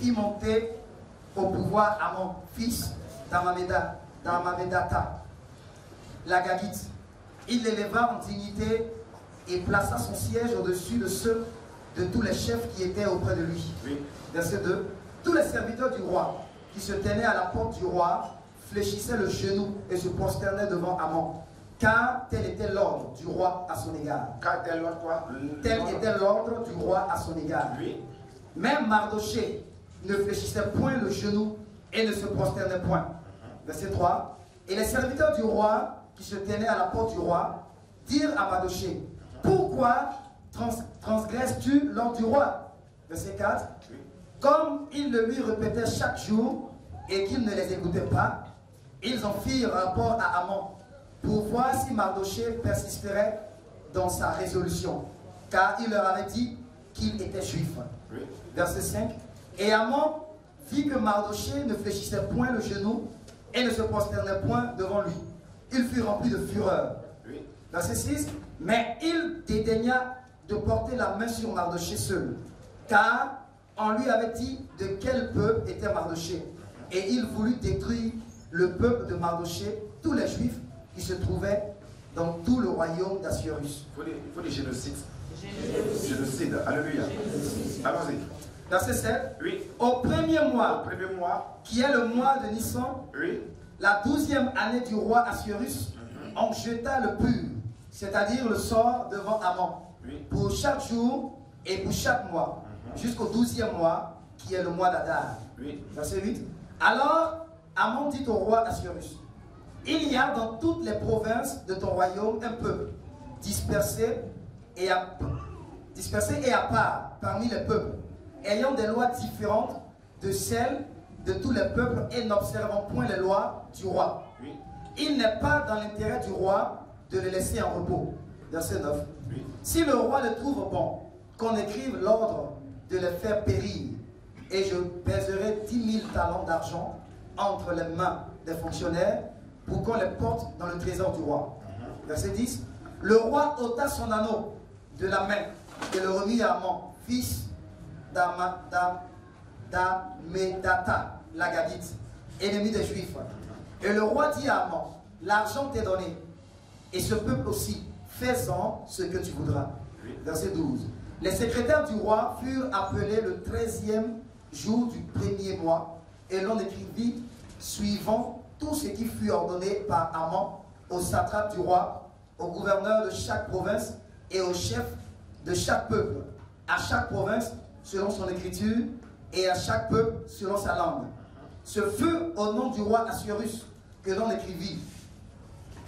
fit monter au pouvoir Amon, fils d'Amamedata, l'Agagite. Il l'éleva en dignité et plaça son siège au-dessus de ceux de tous les chefs qui étaient auprès de lui. Oui. Verset 2. Tous les serviteurs du roi qui se tenaient à la porte du roi fléchissaient le genou et se prosternaient devant Amon, car tel était l'ordre du roi à son égard. Car tel était l'ordre du roi à son égard. Oui. Même Mardoché ne fléchissait point le genou et ne se prosternait point. Verset 3. Et les serviteurs du roi qui se tenaient à la porte du roi dirent à Mardoché, pourquoi transgresses-tu l'ordre du roi? Verset 4. Oui. Comme ils le lui répétaient chaque jour et qu'il ne les écoutait pas, ils en firent rapport à Amon pour voir si Mardoché persisterait dans sa résolution, car il leur avait dit qu'il était juif. Oui. Verset 5. Et Amon vit que Mardoché ne fléchissait point le genou et ne se prosternait point devant lui. Il fut rempli de fureur. Oui. Verset 6. Mais il dédaigna de porter la main sur Mardoché seul, car on lui avait dit de quel peuple était Mardoché. Et il voulut détruire le peuple de Mardoché, tous les juifs qui se trouvaient dans tout le royaume d'Assuérus. Il faut des génocides. Génocide. Alléluia. Allons-y. Verset 7. Oui. Au premier mois, qui est le mois de Nissan, oui, la 12e année du roi Assuérus, on jeta le pur, c'est-à-dire le sort devant Amon, oui, pour chaque jour et pour chaque mois, jusqu'au 12e mois, qui est le mois d'Adar. Oui. Verset 8. Alors, Amon dit au roi Assuérus, il y a dans toutes les provinces de ton royaume un peuple dispersé et à part parmi les peuples, ayant des lois différentes de celles de tous les peuples et n'observant point les lois du roi. Oui. Il n'est pas dans l'intérêt du roi de les laisser en repos. Verset 9. Oui. Si le roi le trouve bon, qu'on écrive l'ordre de les faire périr, et je pèserai 10 000 talents d'argent entre les mains des fonctionnaires pour qu'on les porte dans le trésor du roi. Verset 10. Le roi ôta son anneau de la main et le remit à Amon, fils d'Amedata, l'Agagite, ennemi des Juifs. Et le roi dit à Amon, l'argent t'est donné, et ce peuple aussi, fais-en ce que tu voudras. Verset 12. Les secrétaires du roi furent appelés le 13e jour du premier mois, et l'on écrivit suivant tout ce qui fut ordonné par Amon au satrape du roi, au gouverneur de chaque province et au chef de chaque peuple, à chaque province selon son écriture et à chaque peuple selon sa langue. Ce fut au nom du roi Assuérus que l'on écrivit,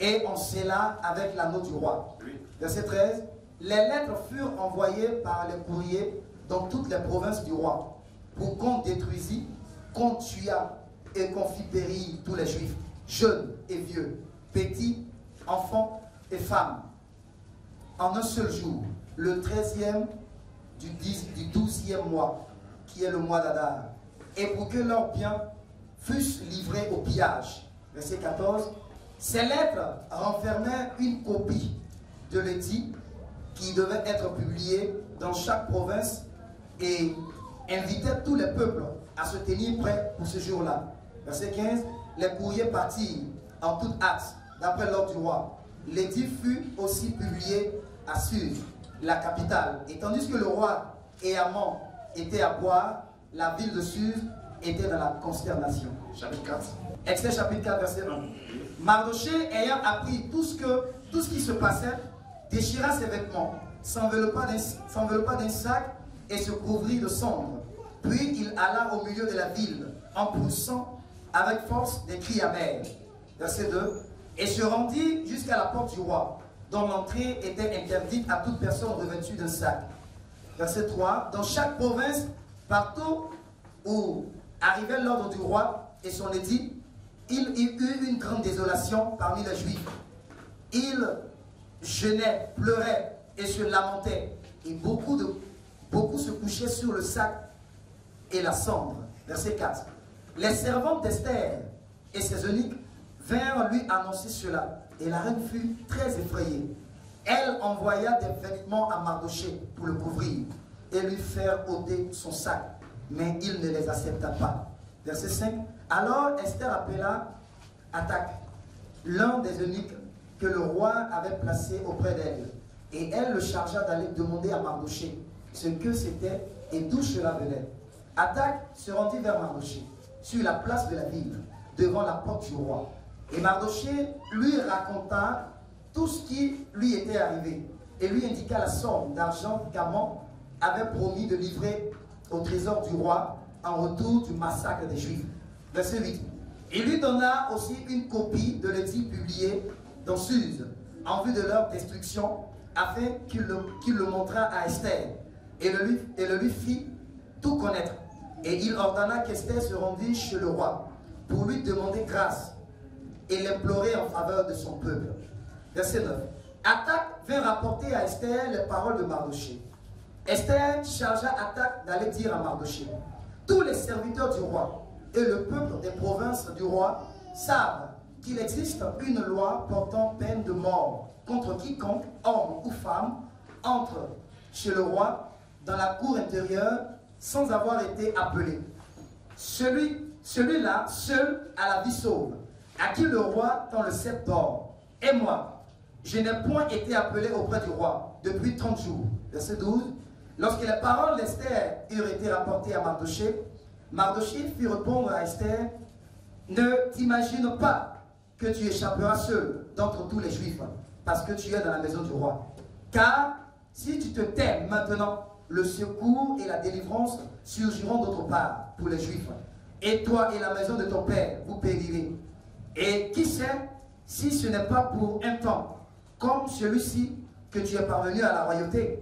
et on scella avec l'anneau du roi. Verset 13. Les lettres furent envoyées par les courriers dans toutes les provinces du roi, pour qu'on détruisît, qu'on tuât et qu'on fit périr tous les juifs, jeunes et vieux, petits, enfants et femmes, en un seul jour, le 13e du 12e mois, qui est le mois d'Adar, et pour que leurs biens fussent livrés au pillage. Verset 14. Ces lettres renfermaient une copie de l'édit qui devait être publié dans chaque province et invitaient tous les peuples à se tenir prêts pour ce jour-là. Verset 15. Les courriers partirent en toute hâte d'après l'ordre du roi. L'édit fut aussi publié à Suse, la capitale. Et tandis que le roi et Amon étaient à boire, la ville de Suse était dans la consternation. Chapitre 4. Extrait chapitre 4, verset 1. Mardoché, ayant appris tout ce qui se passait, déchira ses vêtements, s'enveloppa d'un sac et se couvrit de cendres. Puis il alla au milieu de la ville, en poussant avec force des cris amers. Verset 2. Et se rendit jusqu'à la porte du roi, dont l'entrée était interdite à toute personne revêtue d'un sac. Verset 3. Dans chaque province, partout où arrivait l'ordre du roi et son édit, il y eut une grande désolation parmi les Juifs. Ils jeûnaient, pleuraient et se lamentaient. Et beaucoup se couchaient sur le sac et la cendre. Verset 4. Les servantes d'Esther et ses eunuques vinrent lui annoncer cela. Et la reine fut très effrayée. Elle envoya des vêtements à Mardoché pour le couvrir et lui faire ôter son sac. mais il ne les accepta pas. Verset 5. Alors Esther appela Hathach, l'un des eunuques que le roi avait placé auprès d'elle. Et elle le chargea d'aller demander à Mardochée ce que c'était et d'où cela venait. Hathach se rendit vers Mardochée, sur la place de la ville, devant la porte du roi. Et Mardochée lui raconta tout ce qui lui était arrivé et lui indiqua la somme d'argent qu'Aman avait promis de livrer au trésor du roi en retour du massacre des Juifs. Verset 8. Il lui donna aussi une copie de l'édit publié dans Suse, en vue de leur destruction, afin qu'il le montrât à Esther, et le lui fit tout connaître. Et il ordonna qu'Esther se rendît chez le roi, pour lui demander grâce, et l'implorer en faveur de son peuple. Verset 9. Hathach vint rapporter à Esther les paroles de Mardochée. Esther chargea Hathach d'aller dire à Mardochée: tous les serviteurs du roi et le peuple des provinces du roi savent qu'il existe une loi portant peine de mort contre quiconque, homme ou femme, entre chez le roi dans la cour intérieure sans avoir été appelé. Celui-là seul a la vie sauve, à qui le roi tend le sceptre d'or. Et moi, je n'ai point été appelé auprès du roi depuis 30 jours. Verset 12. Lorsque les paroles d'Esther eurent été rapportées à Mardochée, Mardochée fit répondre à Esther: ne t'imagine pas que tu échapperas seul d'entre tous les Juifs, parce que tu es dans la maison du roi. Car si tu te tais maintenant, le secours et la délivrance surgiront d'autre part pour les Juifs. Et toi et la maison de ton père, vous périrez. Et qui sait si ce n'est pas pour un temps, comme celui-ci, que tu es parvenu à la royauté.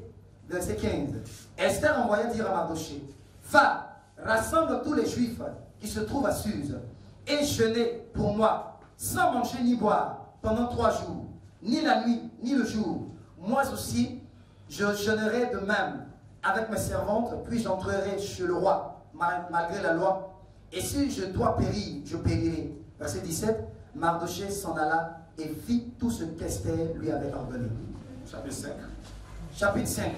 Verset 15. Esther envoya dire à Mardochée: va, rassemble tous les Juifs qui se trouvent à Suse, et jeûnez pour moi, sans manger ni boire, pendant 3 jours, ni la nuit, ni le jour. Moi aussi, je jeûnerai de même avec mes servantes, puis j'entrerai chez le roi, malgré la loi. Et si je dois périr, je périrai. Verset 17. Mardochée s'en alla et fit tout ce qu'Esther lui avait ordonné. Chapitre 5. Chapitre 5.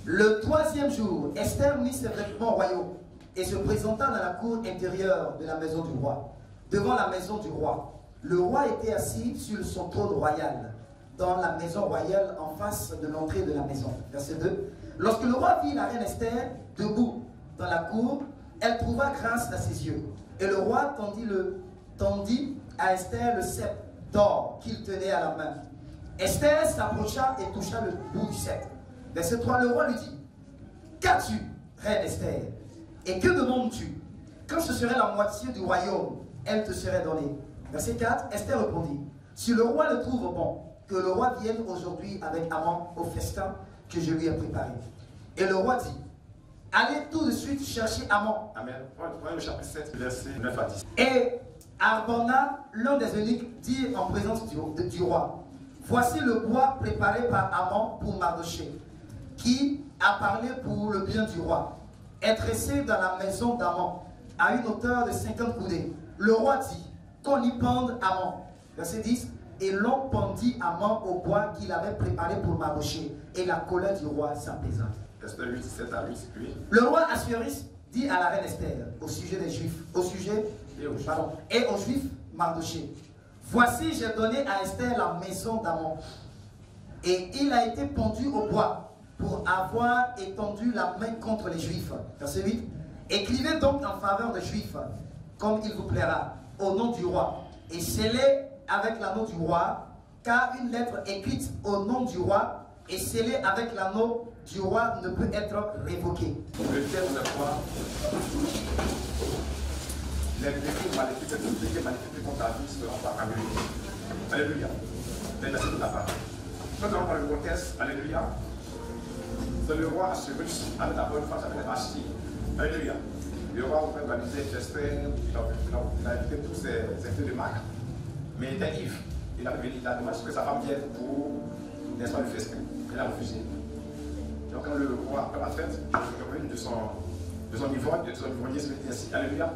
Le 3e jour, Esther mit ses vêtements royaux et se présenta dans la cour intérieure de la maison du roi, devant la maison du roi. Le roi était assis sur son trône royal, dans la maison royale en face de l'entrée de la maison. Verset 2. Lorsque le roi vit la reine Esther debout dans la cour, elle trouva grâce à ses yeux. Et le roi tendit à Esther le sceptre d'or qu'il tenait à la main. Esther s'approcha et toucha le bout du sceptre. Verset 3, le roi lui dit: qu'as-tu, reine Esther? Et que demandes-tu? Quand ce serait la moitié du royaume, elle te serait donnée. Verset 4, Esther répondit: si le roi le trouve bon, que le roi vienne aujourd'hui avec Aman au festin que je lui ai préparé. Et le roi dit: allez tout de suite chercher Aman. Amen. Prenez le chapitre 7, verset 9 à 10. Et Arbona, l'un des eunuques, dit en présence du roi: voici le bois préparé par Aman pour Mardochée, qui a parlé pour le bien du roi, est dressé dans la maison d'Aman, à une hauteur de 50 coudées. Le roi dit qu'on y pende Aman. Verset 10. Et l'on pendit Aman au bois qu'il avait préparé pour Mardochée, et la colère du roi s'apaisa. Verset 8, 7 à 8, oui. Le roi Assuérus dit à la reine Esther, au sujet des Juifs, et aux Juifs, Mardochée: voici, j'ai donné à Esther la maison d'Aman, et il a été pendu au bois pour avoir étendu la main contre les Juifs. Verset 8. Écrivez donc en faveur des Juifs, comme il vous plaira, au nom du roi, et scellez avec l'anneau du roi, car une lettre écrite au nom du roi et scellée avec l'anneau du roi ne peut être révoquée. Le thème de quoi? Les péchés maléfiques contre ta vie seront pas annulés. Alléluia. C'est le verset de la parole. Nous allons voir le contexte. Alléluia. C'est le roi Assuérus avec la bonne face avec Vashti. Alléluia. Le roi a organisé un festin, il a invité tous ses invités de marque. Mais il était naïf. Il a demandé que sa femme vienne pour, n'est-ce pas, le festin. Il a refusé. Donc quand le roi, après la fête, il est revenu de son ivrognier, se dit ainsi. Alléluia.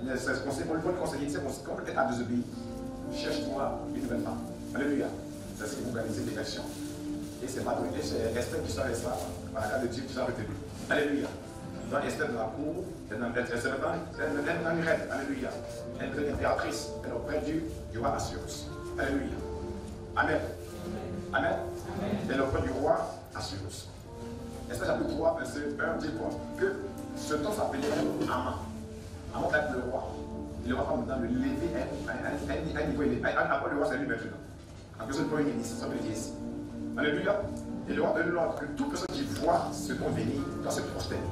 Les conseils, pour le bon conseiller, c'est comme peut-être à désobéir. Cherche-toi une nouvelle femme. Alléluia. C'est ce qui vous organisez l'élection. Et c'est pas donné, c'est Esther qui soit ça, par la grâce de Dieu qui soit retenu. Alléluia. Dans Esther de la cour, elle est une reine, alléluia. Elle est une impératrice, elle est auprès du roi Assuérus. Alléluia. Amen. Amen. Elle est auprès du roi Assuérus. Esther chapitre 3, verset 1 dit quoi? Que ce temps s'appelait Haman. Haman est le roi. Il ne va pas maintenant le lever à un niveau élevé. Après le roi, c'est lui maintenant. En plus, le premier ministre, ça veut dire ici. Alléluia. Et le roi donne l'ordre que toute personne qui voit ce don venir doit se prosterner.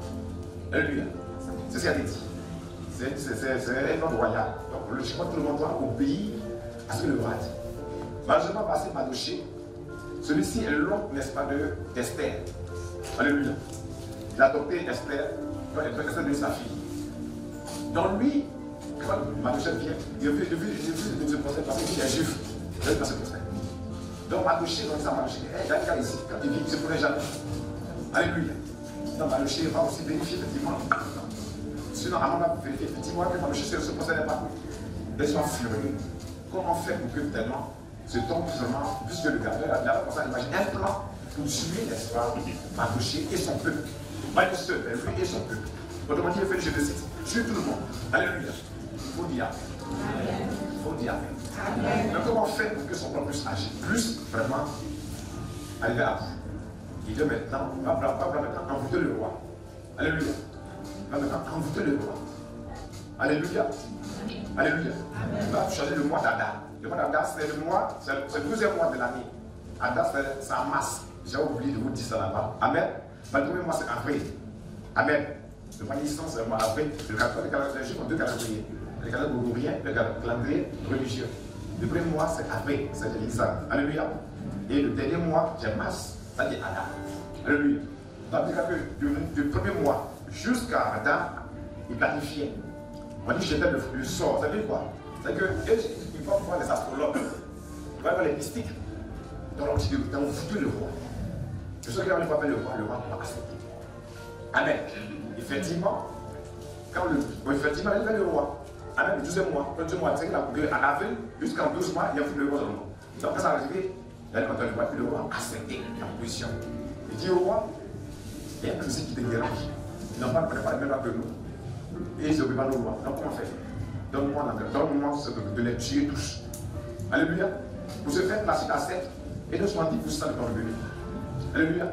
Alléluia. C'est ce qu'il a dit. C'est un ordre royal. Donc, je crois que tout le monde doit obéir à ce que le roi dit. Malheureusement, passé Mardoché, celui-ci est l'oncle, n'est-ce pas, d'Esther. Alléluia. Il a adopté Esther, donc Esther de sa fille. Donc lui, quand Mardoché vient, il veut se prosterner parce qu'il est juif. Il veut se prosterner. Donc Mardoché, donc ça Mardoché, il y a un gars ici, quand il vit, il ne se connaît jamais. Alléluia. Donc Mardoché va aussi vérifier effectivement. Sinon, avant de vérifier effectivement que Mardoché ne se procède pas. Les gens furieux. Comment faire pour que tellement se tombe seulement, puisque le gardeur a là, pour ça, imagine un plan pour tuer, n'est-ce pas, Mardoché et son peuple. Pas le seul, mais lui et son peuple. Autrement dit, il fait le génocide. Tuer tout le monde. Alléluia. Il faut dire Amen. Il faut dire Amen. Mais comment faire pour que son plan puisse agir, plus vraiment arriver à bout? Il doit maintenant, va maintenant envoûter le roi. Alléluia. Va maintenant envoûter le roi. Alléluia. Alléluia. Il va changer le mois d'Adar. Le mois d'Adar, c'est le deuxième mois de l'année. Adar, c'est en mars. J'ai oublié de vous dire ça là-bas. Amen. Le premier mois, c'est avril. Amen. Le mois de naissance, c'est le mois d'avril. Les Juifs ont deux calendriers. Le calendrier grégorien et le calendrier religieux. Le premier mois, c'est avril. C'est l'Isaac. Alléluia. Et le dernier mois, c'est mars. Ça dit Adar. Alléluia. Donc, du premier mois jusqu'à Adar, il planifiait. On dit j'étais le sort. Ça veut dire quoi? C'est qu'il va voir les astrologues, il va voir les mystiques. Donc on dit d'envoûter le roi. Je sais qu'on ne va pas le roi va accepter. Amen. Effectivement, il fait le roi. Amen, le 12e mois. Le 12e mois, c'est qu'il a coupé en avril jusqu'en 12 mois, il a fait le roi dans le monde. Donc quand ça va arriver, il a entendu le roi a accepté la position. Il dit au roi, il y a un ceci qui te dérange. Ils n'ont pas préparé le même que nous. Et ils n'obéissent pas nos lois. Donc comment faire? Donne-moi de les tuer tous. Alléluia. Pour se faire placer à 7 et de 70% de ton revenu. Alléluia.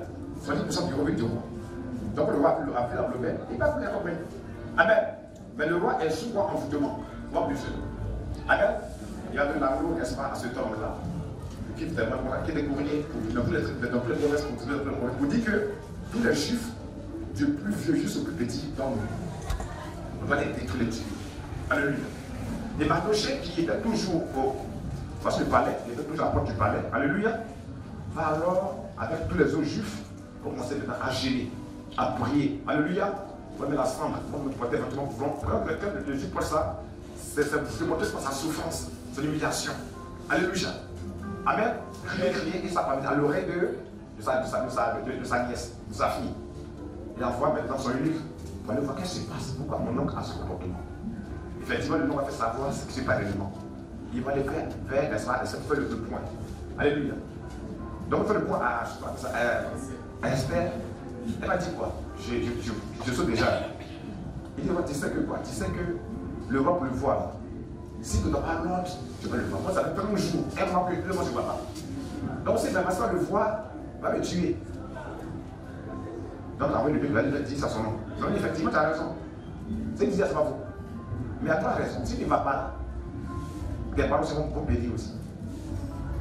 70% du revenu du roi. Donc le roi a pu l'enlever. Il va plus l'accompagner. Amen. Mais le roi est sous quoi envoûtement. Moi plus seul. Amen. Il y a de l'amour, n'est-ce pas, à cet homme-là. Qui est découvert dans tous les promesses pour dire que tous les juifs, du plus vieux jusqu'au plus petit, dans le monde, on doit les détruire, les tuer. Alléluia. Et Mardoché, qui était toujours face au palais, il était toujours à la porte du palais, alléluia, va alors, avec tous les autres juifs, commencer maintenant à gêner, à prier. Alléluia. On va mettre la cendre, on va porter vêtements. Quand le juif pour ça, c'est montrer sa souffrance, c'est l'humiliation. Alléluia. Amen. Crier, et ça parle à l'oreille de sa nièce, de sa fille. Il envoie maintenant son eunuque. Il va aller voir qu'est-ce qui se passe, pourquoi mon oncle a ce comportement. Effectivement, le nom va faire savoir ce qui se passe réellement. Il va aller vers le point. Alléluia. Donc, on fait le point à Esther. Elle m'a dit quoi? Je saute déjà. Il dit, tu sais que quoi? Tu sais que le roi peut le voir. Si tu ne donnes pas l'ordre, tu vas le voir. Moi, ça fait un jour, un mois que le mois, je ne vois pas. Donc, si ma soeur le voit, va me tuer. Donc, envoyé le Bible, il va dire ça son nom. Donc, effectivement, tu as raison. C'est une idée, c'est pas faux. Mais à toi raison, si tu ne vas pas là, tes parents vont bénir aussi.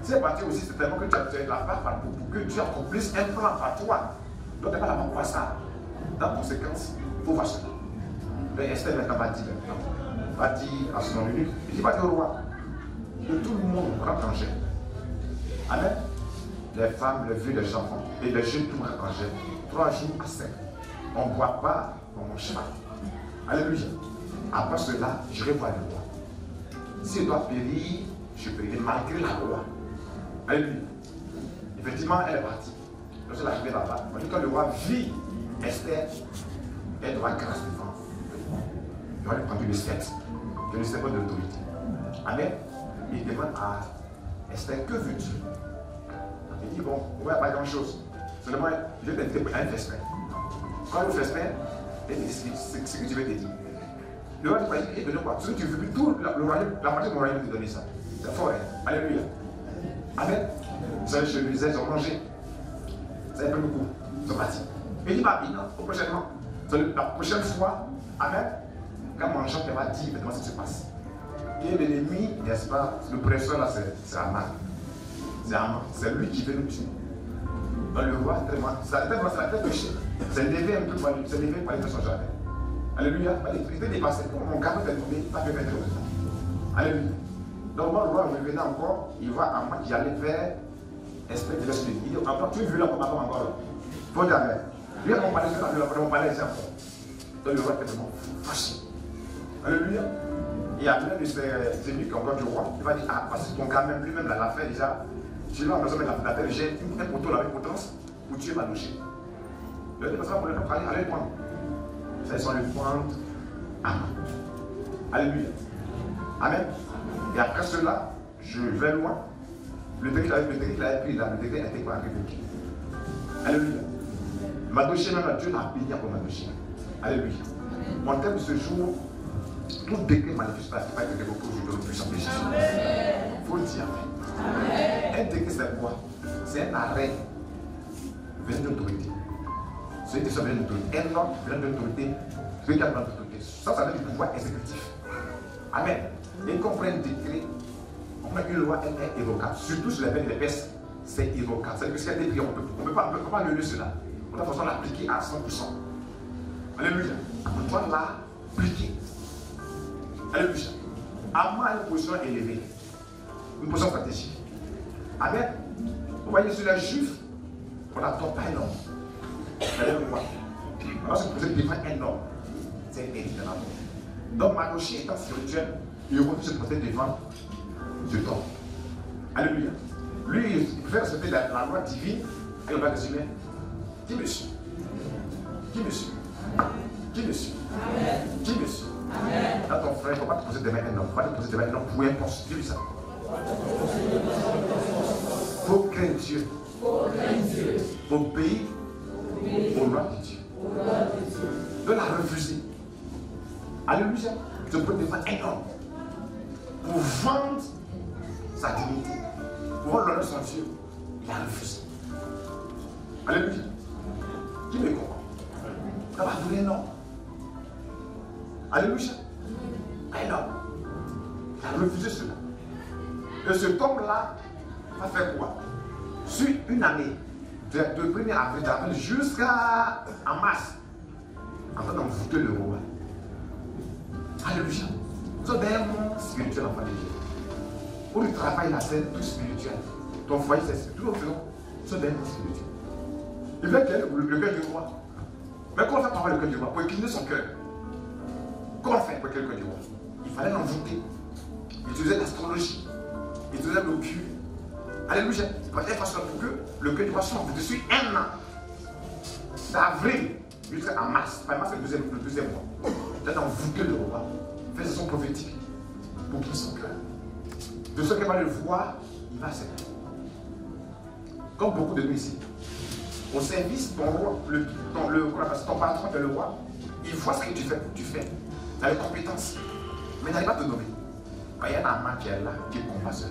Si c'est parti aussi, c'est tellement que tu as la part pour que Dieu accomplisse un plan à toi. Donc, tu n'es pas là pour ça. Dans conséquence, il faut voir cela. Mais Esther maintenant va dire à son eunuque, il dit, va dire au roi, que tout le monde rentre en jeu. Amen. Les femmes, les vieux, les enfants et les jeunes, tout rentre en jeu. 3 jours à 7. On ne boit pas, on ne mange pas. Alléluia. Après cela, je vais voir le roi. S'il doit périr, je périrai malgré la loi. Alléluia. Effectivement, elle est partie. Lorsqu'elle est arrivée là-bas, on dit que le roi vit Esther, elle doit grâce devant le roi. Il va lui prendre le sceptre, le sceptre de l'autorité. Amen. Il demande à Esther, que veux-tu? Il dit, bon, il n'y a pas grand-chose. Seulement, je vais t'inviter pour un festin. Quand le festin, Et il dit ce que tu veux te dire. Le roi dit, il donne quoi? Ce que tu veux, tout le royaume, la partie de mon royaume te donner ça. C'est fort, hein? Alléluia. Amen. Vous savez, je lisais, ils ont mangé. Ça a pris beaucoup. Ils sont partis. Mais il dit, bah, non, prochainement. La prochaine fois, amen, quand mon chant te va dire exactement ce qui se passe. Et l'ennemi, n'est-ce pas, le presseur là, c'est Aman. C'est Aman. C'est lui qui veut nous tuer. Donc le roi, c'est la tête de chien. C'est levé un peu pour aller faire son jardin. Alléluia. Il était dépassé. Mon gamin est tombé, il n'a pas fait mettre le temps. Alléluia. Donc moi, le roi revenait encore, il voit Aman qui allait vers espèce de l'esprit. Il dit, encore, tu veux là comme avant encore là. Faut dire, lui, mon palais, mon palais, c'est encore. Donc le roi était vraiment fâché. Alléluia. Et à l'un de ses ennemis, encore du roi, il va dire, ah, parce que ton gamin lui-même l'a fait déjà. Je vais en besoin de la terre, j'ai un poteau avec potence pour tuer ma loger. Le dépassement pour le faire, allez le prendre. Ça, ils sont allés prendre Aman. Alléluia. Amen. Et après cela, je vais loin. Le décret qu'il avait pris là, le décret a été révoqué. Alléluia. Mardochée, même Dieu l'a béni pour Mardochée. Alléluia. Mon thème de ce jour, tout décret manifestatif va être révoqué aujourd'hui dans le puissant de Jésus. Il faut le dire. Un décret, c'est quoi? C'est un arrêt venant de l'autorité. Celui qui vient de l'autorité. Un ordre venant de l'autorité. Celui qui a de l'autorité. Ça veut dire du pouvoir exécutif. Amen. Et qu'on prenne un décret, on prend une loi, elle est irrévocable. Surtout sur les veines et les pestes, c'est irrévocable. C'est-à-dire que ce qu'elle est pris, on ne peut pas lever cela. On doit façon l'appliquer à 100%. Alléluia. On doit l'appliquer. Alléluia. Aman a une position élevée. Une position stratégique. Amen. Vous voyez, sur les juifs, on n'attend pas un homme. Alléluia. Alors, c'est pour défendre un homme. C'est évidemment. Donc, Mardochée étant spirituel, il refuse de se porter devant ce temps. Alléluia. Lui, il préfère respecter la loi divine et le bas des humains. Qui me suit? Qui me suit? Qui me suit? Qui me suit? Là, ton frère, il ne faut pas te poser devant un homme. Il ne faut pas te poser devant un homme pour un poste. Dis-lui ça. Il faut craindre Dieu. Obéir aux lois de Dieu. De la refuser. Alléluia. Tu peux devant un homme pour vendre sa dignité, pour vendre l'honneur de son Dieu. Il a refusé. Alléluia. Qui me comprend? Ça va donner un homme. Alléluia. Un homme. Il a refusé cela. Et cet homme-là va faire quoi? Sur une année, de 1er avril jusqu'à en mars, en train d'envoûter le roi. Alléluia. Nous sommes dans un monde spirituel en famille. Où le travail, la scène, tout spirituel. Ton foyer, c'est tout autre chose. Nous sommes dans un monde spirituel. Il veut que le cœur du roi. Mais comment faire pour avoir le cœur du roi? Pour incliner son cœur. Comment faire pour incliner le cœur du roi? Il fallait l'envoûter. Il utilisait l'astrologie. Il utilisait l'occulte. Alléluia. Il fallait faire cela pour que le cœur du roi soit envoûté sur un an. D'avril jusqu'à mars. Mars, c'est le deuxième mois. Il a envoûté le roi. Fait son prophétique. Pour qu'il son cœur. De ce qu'il va le voir, il va accepter. Comme beaucoup de nous ici. Au service, ton patron est le roi. Il voit ce que tu fais. Tu as les compétences. Mais il n'arrive pas à te nommer. Il y a un amant qui est là, qui combat cela.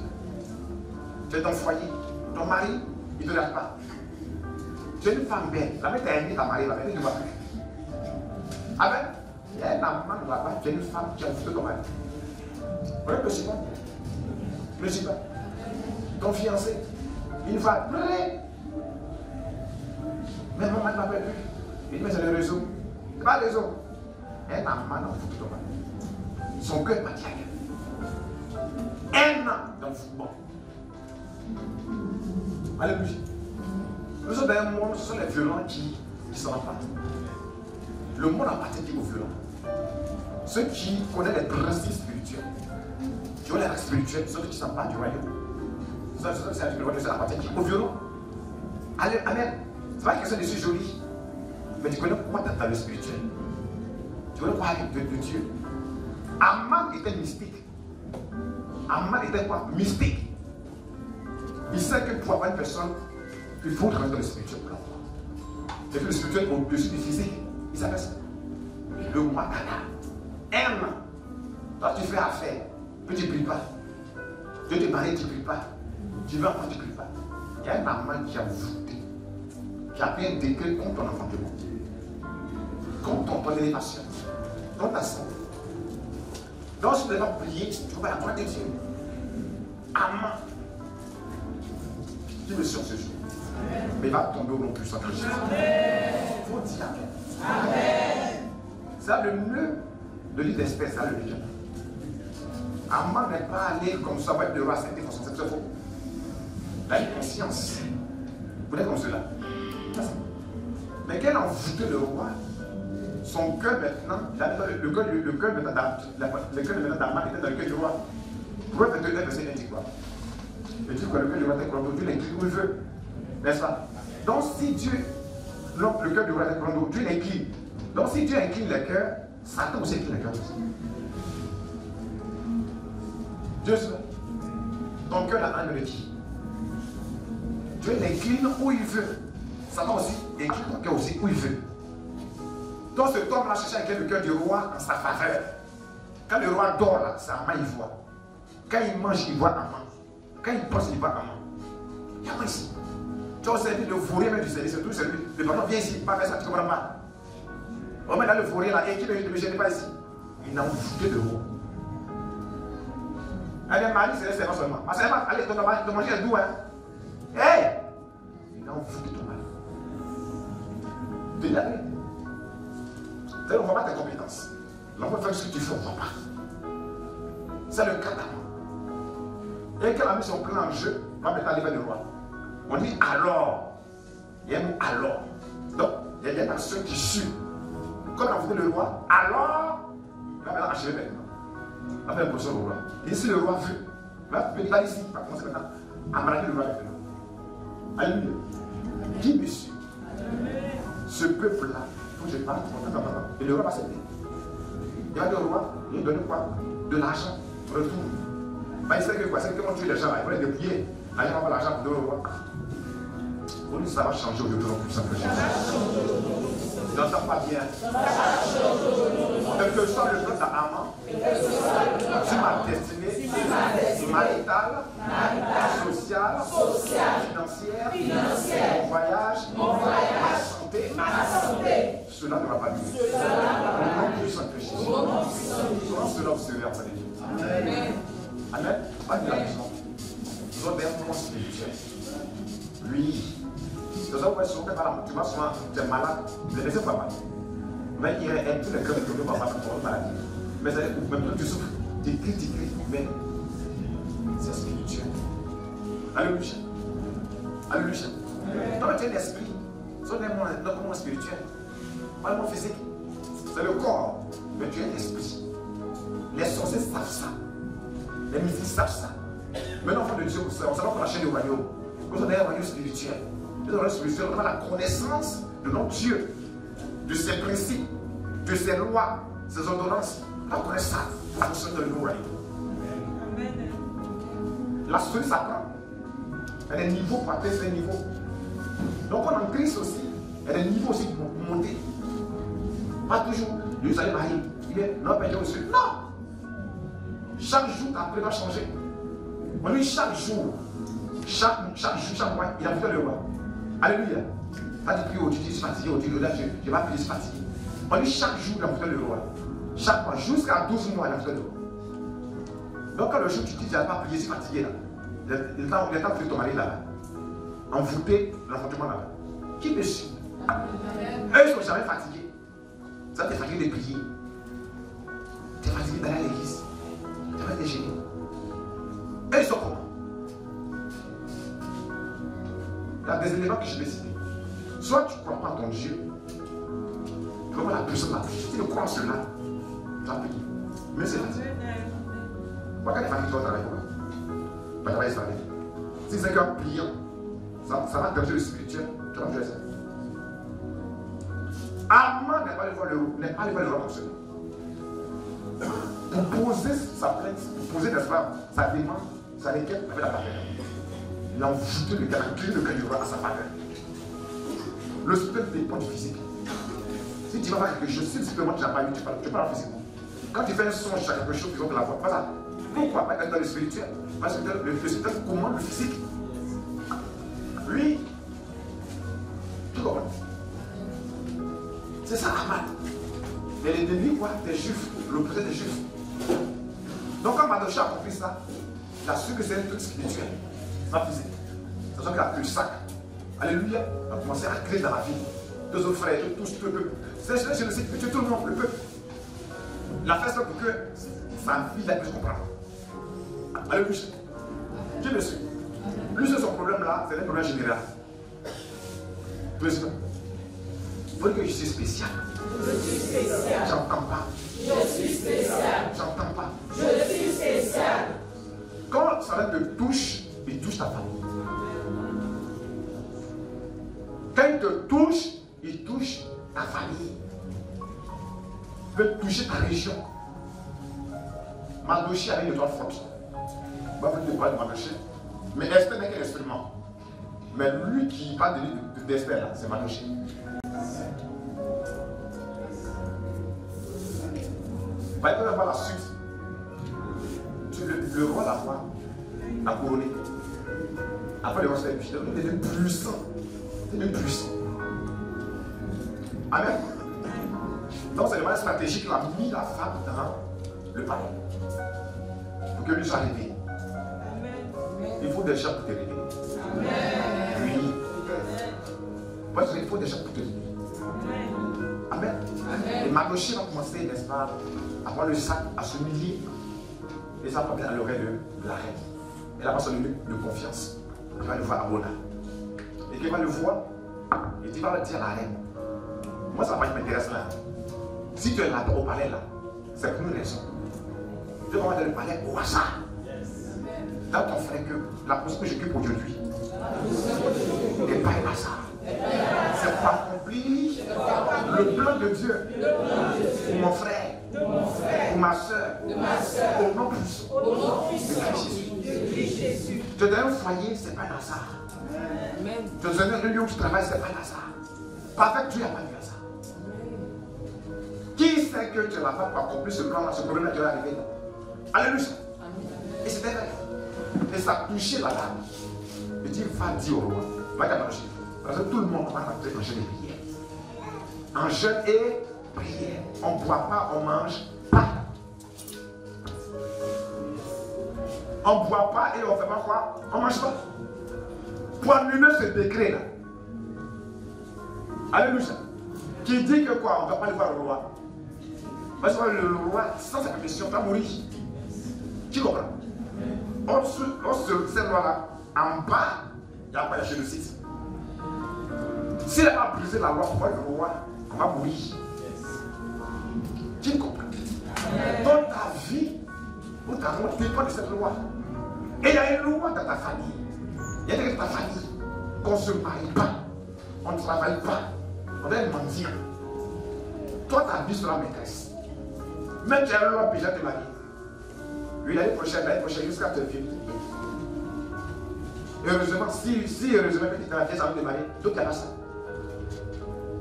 Tu es dans le foyer. Ton mari, il ne te lâche pas. Tu es une femme belle. La mère t'a aimé, ta mari, la mère ne va plus. Amen. Il y a un amant là-bas, tu es une femme qui a foutu ton mari. Oui, monsieur pas. Monsieur pas. Ton fiancé, il va pleurer. Mais mon mari ne m'appelle plus. Il dit, mais c'est le réseau. C'est pas le réseau. Un amant dans le foot ton mari. Son cœur m'a dit un an dans le football. Alléluia. Nous sommes dans un monde, ce sont les violents qui s'en emparent. Le monde appartient aux violents. Ceux qui connaissent les principes spirituels, qui ont les règles spirituelles, ceux qui s'emparent du royaume. Ça appartient aux violents. Amen. C'est pas une question de si joli. Mais tu connais quoi dans le spirituel? Tu connais quoi de Dieu? Aman était mystique. Aman était quoi? Mystique. Il sait que pour avoir une personne, il faut rentrer dans le spirituel pour l'avoir. C'est que le spirituel est au-dessus du physique. Il savait ça. le roi Cana. Aime. Toi, tu fais affaire. Puis tu ne pries pas. Dieu te marie, tu ne pries pas. Tu vas encore, tu ne pries pas. Il y a une maman qui a voûté, qui a fait un décret contre ton enfantement, contre ton élévation, contre ta santé. Donc, si tu ne veux pas prier, tu ne peux pas la gloire de Dieu. Amen. Tu me sur ce jour. Mais va tomber au nom puissant de Jésus. Il faut dire Amen. Amen. C'est le nœud de l'île d'espèce, c'est le bien. Aman n'est pas allé comme ça, va être le roi, c'est faux. Elle a une conscience. Vous êtes comme cela. Mais qu'elle a envoûté le roi, son cœur maintenant, le cœur maintenant d'Aman était dans le cœur du roi. Pourquoi fait le verset dit quoi? Il dit que le cœur du roi est corrompu, Dieu l'incline où il veut. N'est-ce pas? Donc si Dieu, non, le cœur du roi est corrompu, Dieu l'incline. Donc si Dieu incline le cœur, Satan aussi incline le cœur aussi. Dieu seul. Ton cœur a l'âme de qui? Dieu l'incline où il veut. Satan aussi incline ton cœur aussi où il veut. Donc ce homme-là cherche à incliner le cœur du roi en sa faveur. Quand le roi dort là, c'est Aman il voit. Quand il mange, il voit Aman. Quand il pense, il voit Aman. Il y a Aman ici. Tu as observé le fourrier même du service, c'est tout celui. Le patron vient ici, pas faire ça, tu ne comprends pas. On met dans le fourrier là, et qui ne me gêne pas ici. Il a envoûté le roi. Elle est mariée, c'est pas seulement. Ma soeur, allez, ton manger est doux, hein. Hé! Il a envoûté ton mari. Tu l'as dit. On ne voit pas tes compétences. L'enfant fait ce que tu fais, on ne voit pas. C'est le cas d'Aman. Et quand a mis son plan en jeu, va mettre à l'éveil le roi. On dit alors. Il y a un mot alors. Donc, il y a une nation qui suit. Quand on a envoûté le roi, alors, il va maintenant achever maintenant. Il va faire une position au roi. Et si le roi veut, il va ici, il va commencer maintenant à braquer le roi maintenant. Alléluia. Qui me suit? Ce peuple-là, il faut que je parle, et le roi va s'aider. Il va dire au roi, il donne quoi? De l'argent, retour. Il sait que quoi? C'est que quand tu es les gens là, il faut les dépouiller. Là, il va avoir l'argent pour donner au roi. Pour nous, ça va changer aujourd'hui, plus simple que Jésus. Tu n'entends pas bien. Quel que soit le plan d'Aman, sur ma destinée, maritale, sociale, financière, mon voyage, ma santé, cela ne va pas durer. Au nom puissant que Jésus. Comment cela vous servez après les Dieu? Amen. Pas de la maison. Nous avons des moments spirituels. Oui. Tu vas souvent, tu es malade, tu ne sais pas mal. Mais il y a tous les cœurs de ton maladie. Mais même quand tu souffres, tu cries, mais c'est spirituel. Alléluia. Alléluia. Toi, tu es l'esprit. Ce n'est pas notre monde spirituel. Pas le monde physique. C'est le corps. Mais tu es l'esprit. Les sorciers savent ça. Les mystiques savent ça. Mais l'enfant de Dieu, on sait qu'on a chaîne du royaume. Nous sommes dans un royaume spirituel. Nous avons la connaissance de notre Dieu, de ses principes, de ses lois, ses ordonnances. On connaît ça pour fonctionner dans le nouveau royaume. La société s'apprend. Elle a des niveaux pour atteindre ces niveaux. Donc on en Christ aussi, elle a des niveaux aussi pour monter. Pas toujours, Dieu allait marier. Il est non, mais Dieu non. Chaque jour, après, il va changer. On lui, chaque jour, chaque mois, il a fait le roi. Alléluia. Pas de prier, tu dis, je suis fatigué, tu dis, je vais pas prier, je suis fatigué. On dit chaque jour, il a fait le roi. Chaque mois, jusqu'à 12 mois, il a fait le roi. Donc, quand le jour, tu dis, je ne vais pas prier, je suis fatigué là. Il est temps de prier ton mari là. Envoûter l'enfantement là. Qui me suit? Eux, ils ne sont jamais fatigués. Ça, tu es fatigué de prier. Tu es fatigué d'aller à l'église. Tu vas être gêné. Eux, ils sont comment? Il y a des éléments que je vais citer. Soit tu ne crois pas en ton Dieu, tu vas voir la puissance de la prière. Si tu crois en cela, tu vas prier. Mais c'est facile. Pourquoi les familles doivent travailler pour tu vas travailler sur la vie. Si c'est qu'un priant, ça va déranger le spirituel, tu vas jouer ça. Aman n'est pas allé voir le roi comme cela. Pour poser sa plainte, pour poser, n'est-ce pas, sa demande, sa requête avec la parole. Il a envoûté le cœur du roi à sa faveur. Le spectre dépend du physique. Si tu vas faire quelque chose, si simplement tu n'as pas vu, tu parles physiquement. Quand tu fais un songe sur quelque chose, tu vois que la voix, pas ça. Pourquoi? Pas dans le spirituel. Parce que le spirituel commande le physique. Lui, tu comprends? C'est ça, Ahmad. Et l'ennemi, quoi? Des juifs, l'opposé des juifs. Donc, quand Mardochée a compris ça, il a su que c'est un truc spirituel, pas physique. C'est ça qu'il a pris le sac. Alléluia. Il a commencé à créer dans la vie. Deux autres frères, tous, le peuple. C'est le sais que tout le monde, le peuple. Il a fait ça pour que sa vie puisse comprendre. Alléluia. Dieu le suit. Lui, c'est son problème là, c'est un problème général. Président. Il faut que je suis spécial. Je suis spécial. J'entends pas. Je suis spécial. J'entends pas. Je suis spécial. Quand ça te touche, il touche ta famille. Quand il te touche, il touche ta famille. Il peut toucher ta région. Mardochée avait une étoile forte. Je ne vais pas vous parler de Mardochée. Mais Esther n'est qu'un instrument. Mais lui qui parle d'Esther là, c'est Mardochée. Il va voir la suite. Le roi la voix a couronné. Après le roi s'est épuisé. Il était puissant. Il était puissant. Amen. Donc c'est le moyen stratégique qu'il a mis la femme dans le palais. Pour que lui soit réveillé. Il faut des gens pour te réveiller. Oui. Parce qu'il faut des gens pour te réveiller. Amen. Et Mardochée va commencer, n'est-ce pas, à avoir le sac, à se humilier. Et ça va bien à l'oreille de la reine. Elle a son lieu de confiance. Il va le voir à Bona. Et qu'il va le voir, et il va le dire à la reine. Moi, ça va m'intéresser là. Si tu es là au palais là, c'est pour une raison. Tu vas dans le palais au hasard. Dans ton frère que la position que j'occupe aujourd'hui n'est pas un hasard. C'est pour accomplir le plan de Dieu pour mon frère, pour ma soeur, au nom de Christ Jésus. Te donner un foyer, ce n'est pas un hasard. Te donner un lieu où tu travailles, ce n'est pas un hasard. Pas avec Dieu, il n'y a pas de hasard. Qui sait que tu n'as pas pour accomplir ce plan-là, ce problème-là qui va arriver? Alléluia. Et c'était vrai. Et ça a touché la dame. Et Dieu va dire au roi, va y manger. Parce que tout le monde va rentrer en jeûne et prière. En jeûne et prière. On ne boit pas, on ne mange pas. On ne boit pas et on ne fait pas quoi? On ne mange pas. Pour annuler ce décret là. Alléluia. Qui dit que quoi? On ne va pas aller voir le roi. Parce que le roi, sans sa permission, va mourir. Qui comprend? On se cette loi-là, en bas, il n'y a pas de génocide. S'il n'a pas brisé la loi pour voir le roi, on va mourir. Qui comprend? Dans ta vie, où ta mort dépend de cette loi. Et il y a une loi dans ta famille. Il y a dans ta famille qu'on ne se marie pas, on ne travaille pas, on est mendiant. Toi, ta vie sera maîtresse. Même tu as une loi déjà te marier. Oui, l'année prochaine, jusqu'à te vivre. Heureusement, si heureusement, tu as la pièce avant de marier, donc tu as ça.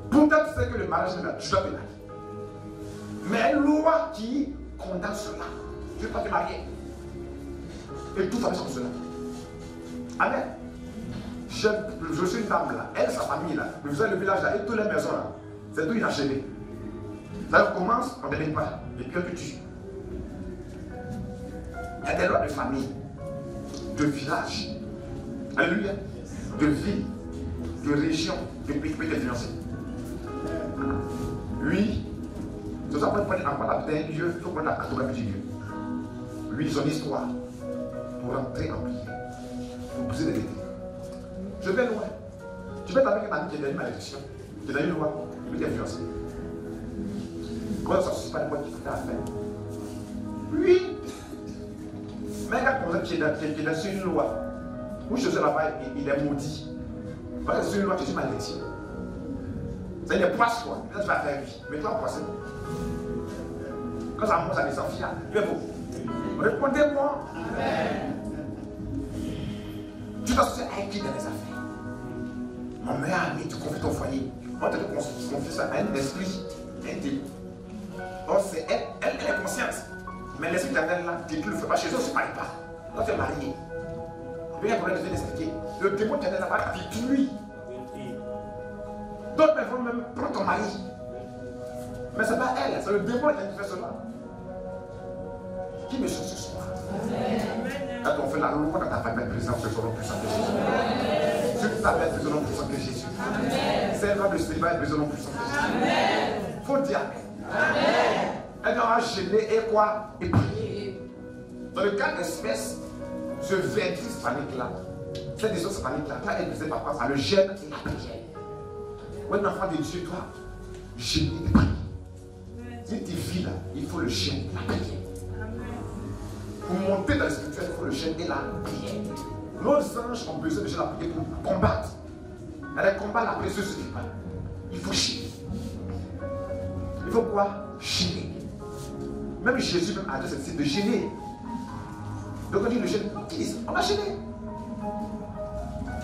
Pourtant, tu sais que le mariage, tu dois te marier. Mais une loi qui condamne cela, tu ne veux pas te marier. Et tout va comme cela. Amen. Je suis une dame là, elle, sa famille là, vous avez le village là, et toutes les maisons là, c'est tout inachevé. Ça commence, on ne devine pas, et puis on te tue. Il y a des lois de famille, de village, alléluia, de ville, de région, de pays qui peuvent être financés. Oui, c'est ça qu'on peut prendre en parlant d'un lieu, il faut prendre la cartographie du lieu. Oui, son histoire, pour rentrer en prière, pour briser les décrets. Je vais loin. Tu peux être avec un ami qui est dans une malédiction, qui est dans une loi, il peut t'influencer. Comment ça ne suffit pas de quoi tu fais à faire? Oui. Mais un gars comme ça qui est dans une loi, où je suis là-bas, il est maudit. Parce que c'est une loi, tu es malédiction. C'est une poisse quoi. Là tu vas faire lui. Mais toi, poisson. Quand ça monte, ça descend fiable. Il est beau. Répondez-moi. Amen. Tu t'associes avec qui dans les affaires? Mon meilleur ami, tu confies ton foyer. On te confie ça à un esprit Il y a un démon. Or, c'est elle, elle est consciente. Mais l'esprit éternel là, tu ne le fais pas chez eux, on ne se marie pas. Quand tu es marié, il y a un problème de l'expliquer. Le démon éternel là va détruire. D'autres personnes même prendre ton mari. Mais ce n'est pas elle, c'est le démon qui fait cela. Qui me cherche ce soir? Quand on fait la loi dans ta famille, présent, c'est le nom puissant de Jésus. Ceux qui t'appellent, c'est le nom puissant de Jésus. C'est le nom de célibat, c'est le nom puissant de Jésus. Il faut dire Amen. Elle aura gêné et quoi? Et prier. Dans le cas d'espèce, ce vertige panique-là, cette décision panique-là, quand elle disait papa, ça le gêne et la prière. Ou un enfant de Dieu doit gêner et prier. Si tu vis là, il faut le gêner et la prière. Pour monter dans le spirituel, il faut le gêner et la prière. Nos anges ont besoin de la prière pour combattre. Elle combat la prière, ce qui va. Il faut gêner. Il faut quoi? Gêner. Même Jésus même a dit cette cible de gêner. Donc on dit le gêne. On va gêner.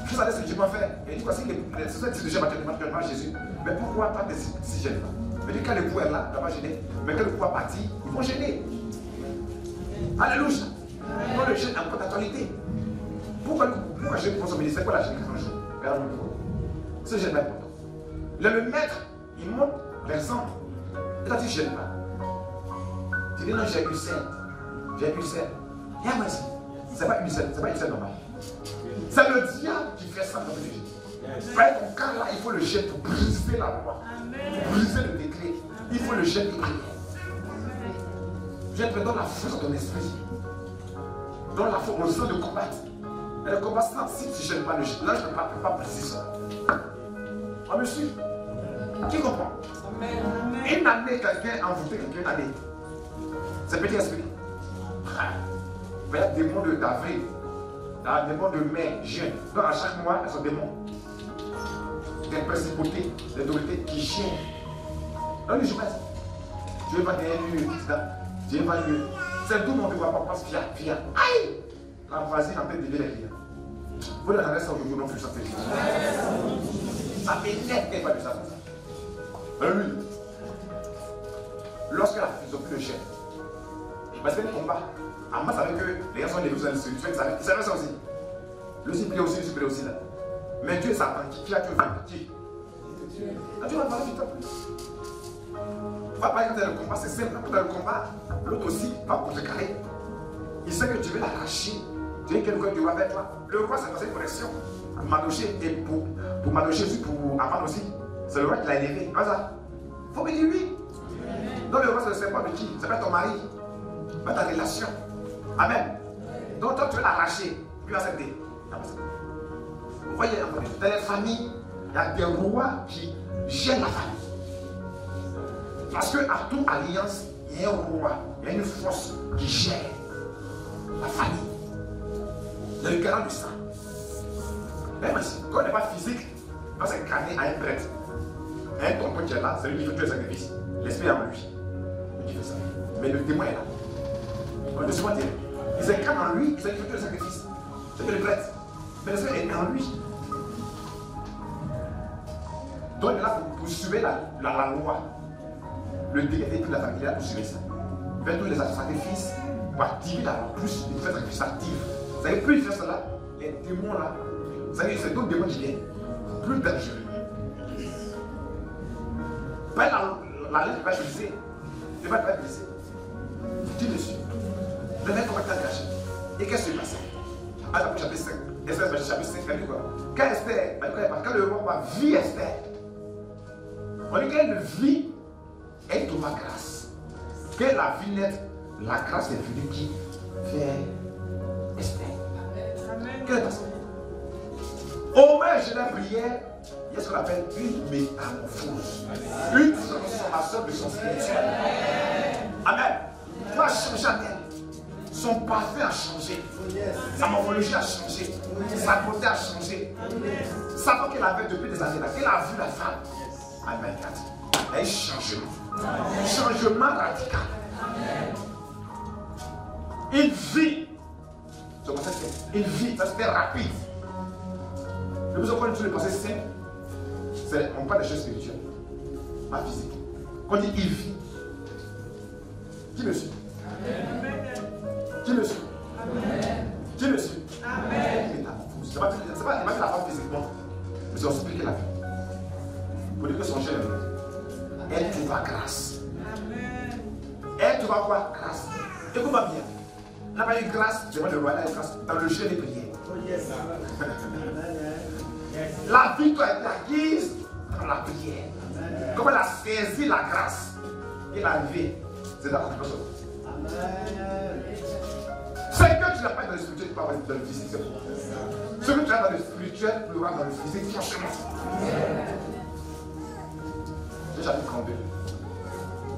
Vous savez ce que Dieu m'a fait. Il dit voici les sociétés de Jésus matériellement Jésus. Mais pourquoi pas des si gênent pas? Il dit quand le pouvoir est là, il ne va pas gêner. Mais quand le pouvoir partit, ils vont gêner. Alléluia. Quand le gêne a encore d'actualité. Pourquoi je prends son ministère? C'est quoi la gêne quand je joue? Ce gêne est important. Le maître, il monte vers l'ensemble. Et toi tu ne gênes pas. Tu dis non, j'ai eu celle. J'ai eu celle. Et à moi ici, ce n'est pas une celle, ce n'est pas une celle normale. C'est le diable qui fait ça dans le Jésus. Par ton cas là, il faut le jeter pour briser la loi. Pour briser le décret. Il faut le jeter pour prier. Je te donne la force de ton esprit. Donne la force aux gens de combattre. Et le combat, si tu ne gênes pas le jeu, là je ne peux pas briser ça. On me suit. Qui comprend? Une année, quelqu'un a envoûté quelqu'un une année. C'est petit esprit. Il y a des démons d'avril, des démons de mai, juin. Donc à chaque mois, ils sont démons. Des principautés, des autorités qui gênent. Donc je passe. Dieu va gagner lieu. Dieu va lieu. C'est tout le monde qui va pas passer via. Aïe! La voisine en train de lever les clients. Vous l'avez ça aujourd'hui, non plus, ça fait. Ça m'énerve qu'elle va dire ça. Oui. Lorsque la fille plus le chien, parce que le combat, en masse avec eux, les gens sont les besoins de ils savaient ça aussi. Le ciblé aussi, le ciblé aussi là. Mais Dieu s'attend qui a tué qui? Dieu va parler du temps. Il ne va pas être dans le combat, c'est simple. Dans le combat, l'autre aussi va contrecarrer. Il sait que tu veux l'arracher. Tu veux quelqu'un qui va avec toi. Le roi, c'est passé une connexion. Pour Madoché et pour Madoché aussi, pour Aman aussi. C'est le roi qui l'a élevé. Pas ça. Il faut me dire oui. Donc le roi, c'est le symbole de qui? C'est pas ton mari. Pas ta relation. Amen. Donc toi, tu veux l'arracher. Puis accepter. Vous voyez, dans les familles, il y a des rois qui gênent la famille. Parce qu'à toute alliance, il y a un roi, il y a une force qui gère la famille. Il y a le garant du sang. Même ici, quand on n'est pas physique, on va s'incarner à un prêtre. Un tonton qui est là, c'est lui qui fait tous les sacrifices. L'esprit est en lui. Lui qui fait ça. Mais le témoin est là. On ne se voit dire. Il s'incarne en lui, il fait tous les sacrifices. C'est que le prêtre. Mais l'esprit est en lui. Donc là, pour suivre la loi, le décret de la famille là pour suivre ça. Faire tous les sacrifices pour activer la loi. Plus il fait sacrifice actif. Vous savez, plus il fait cela, les démons là, vous savez, c'est d'autres démons qui viennent. Plus dangereux. Pas la lettre va briser. Tu vas pas briser. Tu le suis. Le mec va t'engager. Et qu'est-ce qui se passe? À la chapitre 5. Esther, chapitre 5, elle dit quoi? Quand Esther, quand le roi va vivre Esther, on dit qu'elle vit et trouve la grâce. Qu'elle a vu naître, la grâce est venue qui? Vers Esther. Qu'est-ce qui passe? Au moins, je l'ai prière. Il y a ce qu'on appelle une métamorphose. Une transformation de son spirituel. Amen. Il va changer en elle. Son parfum a changé. Sa morphologie a changé. Sa beauté a changé. Sa peau qu'elle avait depuis des années là. Elle a vu la femme. Amen. Il y a un changement. Changement radical. Il vit. Il vit. Ça c'était rapide. Le besoin qu'on utilise le passé simple. On parle des choses spirituelles, pas physiques. On dit il vit. Qui me suit? Qui me suit? Qui me suit? C'est pas la femme physiquement, mais c'est aussi que la vie. Pour dire que son chien est venu. Elle trouvera grâce. Elle trouvera quoi? Grâce. Écoute-moi bien. Elle n'a pas eu grâce, je vais le roi, elle a eu grâce dans le jeu des prières. La victoire est acquise dans la prière. Comme elle a saisi la grâce, il est arrivé, c'est dans la personne. Ce que tu n'as pas dans le spirituel, tu peux avoir dans le physique, c'est bon. Ce que tu as dans le spirituel, tu l'auras dans le physique, franchement. J'ai jamais trompé.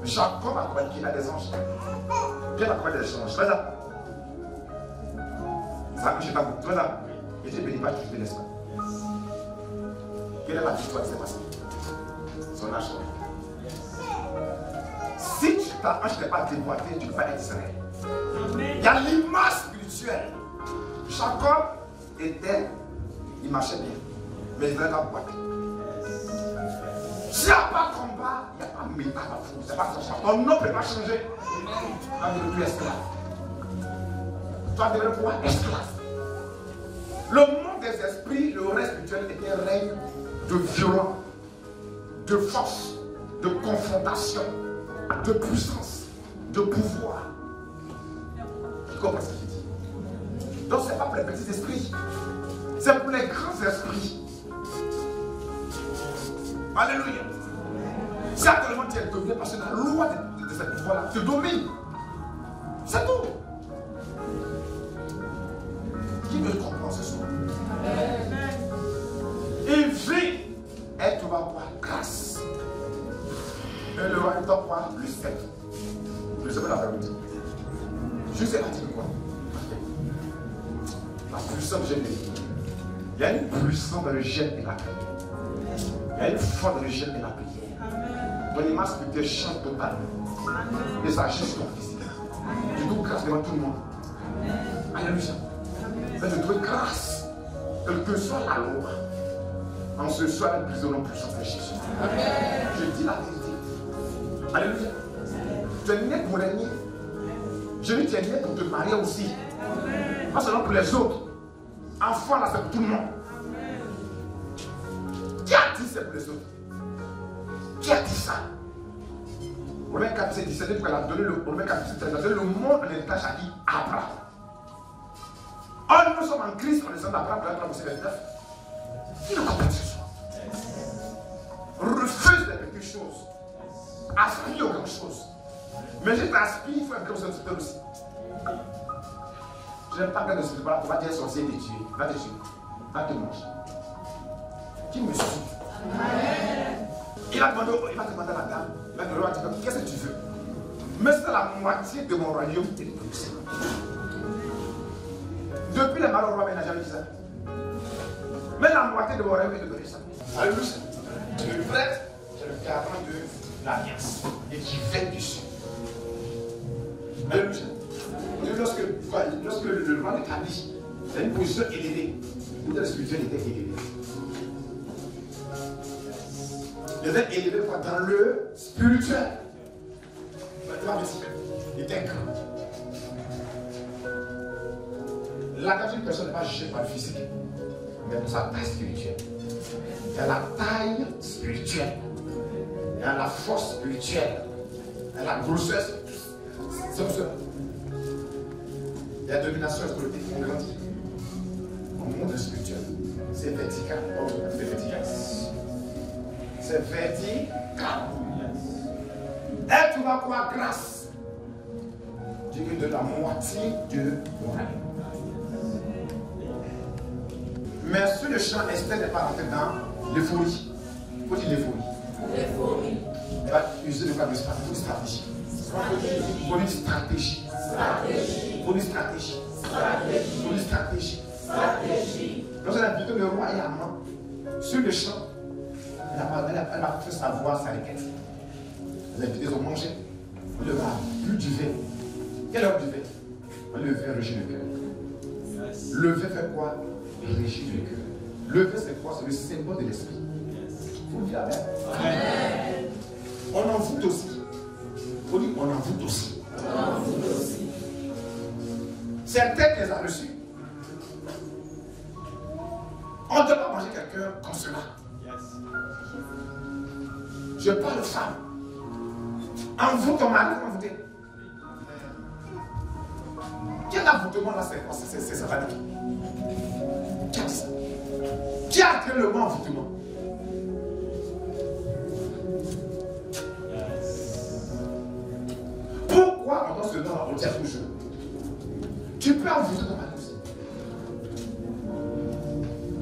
Jacob a croyé qu'il a des anges. Bien a croyé des anges. Tu vois ça? Ça, je t'avoue. Tu vois ça? Et tu ne bénis pas, tu ne laisses pas. Quelle est la victoire qui s'est passée? Son âge. Si ta hanche n'est pas déboîtée, tu ne peux pas être Israël. Il y a l'image spirituelle. Jacob était, il marchait bien, mais il n'avait pas boîté. S'il n'y a pas de combat, il n'y a pas de métal à fou. C'est pas ça. Ton nom ne peut pas changer. Tu vas devenir plus esclave. Tu vas devenir quoi? Esclave. Le monde des esprits, le règne spirituel était un règne de violence, de force, de confrontation, de puissance, de pouvoir. Tu comprends ce qu'il dit? Donc ce n'est pas pour les petits esprits, c'est pour les grands esprits. Alléluia. Si actuellement tu es dominé parce que la loi de cette pouvoir-là te domine, c'est tout. Qui me comprend ce soir? Il vit, elle te va quoi? Grâce. Et le roi, il doit quoi? Le sceptre. Je ne sais pas la vérité. Je sais pas dire quoi. La puissance gêne. Il y a une puissance dans le gêne et la prière. Il y a une force dans le gêne et la prière. Ton image spirituelle change totalement. Et ça agit ton physique. Tu dois grâce devant tout le monde. Alléluia. Mais tu dois grâce. Quelle que soit la loi. En ce soir, nous prisons puissance de Jésus. Je dis la vérité. Alléluia. Tu es né pour régner. Je dis tu es né pour te marier aussi. Pas seulement pour les autres. Enfant là, c'est pour tout le monde. Qui a dit c'est pour les autres? Qui a dit ça? Romains 4, 17, elle a donné le monde en héritage à qui? Abraham. Or, nous sommes en Christ, on est en Abraham, dans le 29. Qui ne comprend ce soir? Refuse les petites choses. Aspire aux grandes choses. Mais je t'aspire, il faut un grand sensible aussi. Je n'aime pas que le spirituel, on va dire sorcier de Dieu. Va te tuer. Va te manger. Qui me suit? Il va demander à la dame, il va demander à la dame, qu'est-ce que tu veux? Mais c'est la moitié de mon royaume qui est poussé. Depuis les malheurs rois, il n'a jamais dit ça. Mais la moitié de mon royaume est de ça. Alléluia. Le prêtre, c'est le garant de l'alliance et qui fait du sang. Alléluia. Lorsque le roi de Kabi, il a une position élevée, le spirituel était élevé. Il était élevé dans le spirituel. Il était grand. La quatrième personne n'est pas jugée par le physique, mais pour sa taille spirituelle. Il y a la taille spirituelle, il y a la force spirituelle, il y a la grossesse. C'est pour ça. Il y a domination spirituelle, on grandit. Au monde spirituel, c'est vertical. Oh, c'est vertical. C'est vertical. Et tu vas voir grâce. Dis que de la moitié de royaume. Mais sur le champ, Esther n'est pas rentrée dans l'euphorie. Il faut dire l'euphorie. Elle va user le cas de stratégie. Il faut une stratégie. Pour une stratégie. Lorsqu'elle a invité le roi et Amman sur le champ, elle a fait savoir sa requête. Les invités ont mangé. On leur a bu du vin. Quelle heure du vin? Le vin régit le cœur. Le vin fait quoi? Régit le cœur. Le vin c'est quoi? C'est le symbole de l'esprit. Vous le dites Amen. On envoûte aussi. On dit on envoûte aussi. Certains les a reçus. On ne doit pas manger quelqu'un comme cela. Je parle de femme. Envoûte ton mari, envoûter. Quel envoûtement là, c'est satanique? Qui a dit ça? Qui a créé le mot envoûtement? Pourquoi on doit ce nom on dit toujours? Tu peux envoûter ton mari aussi.